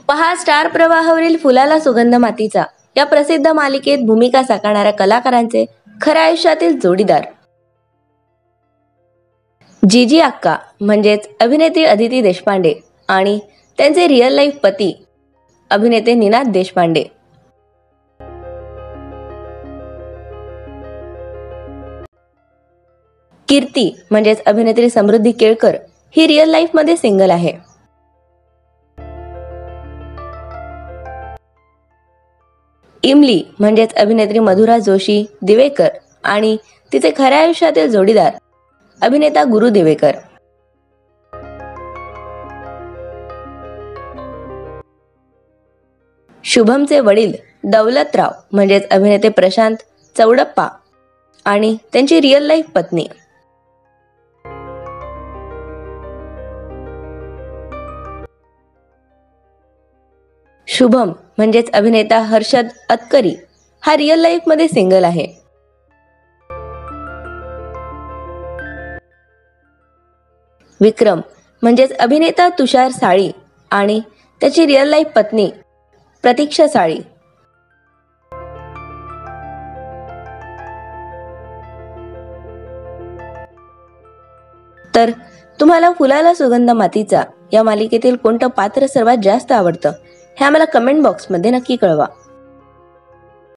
पहा स्टार प्रवाहावरील फुलाला सुगंध मातीचा या प्रसिद्ध मालिकेत भूमिका साकारणाऱ्या कलाकारांचे खऱ्या आयुष्यातील जोडीदार. जीजी अक्का म्हणजेच अभिनेत्री अदिती देशपांडे आणि त्यांचे रिअल लाईफ पती अभिनेते निनाद देशपांडे. कीर्ती म्हणजेच अभिनेत्री समृद्धी केळकर ही रिअल लाईफ मध्ये सिंगल आहे. इमली म्हणजेच अभिनेत्री मधुरा जोशी दिवेकर आणि तिचे खऱ्या आयुष्यातील जोडीदार अभिनेता गुरु दिवेकर. शुभमचे वडील दौलतराव म्हणजेच अभिनेते प्रशांत चौडप्पा आणि त्यांची रिअल लाईफ पत्नी. शुभम म्हणजेच अभिनेता हर्षद अतकरी हा रिअल लाईफ मध्ये सिंगल आहे. विक्रम म्हणजेच अभिनेता तुषार साळी आणि त्याची रिअल लाईफ पत्नी प्रतीक्षा साळी. तर तुम्हाला फुलाला सुगंध मातीचा या मालिकेतील कोणतं पात्र सर्वात जास्त आवडतं हे आम्हाला कमेंट बॉक्समध्ये नक्की कळवा.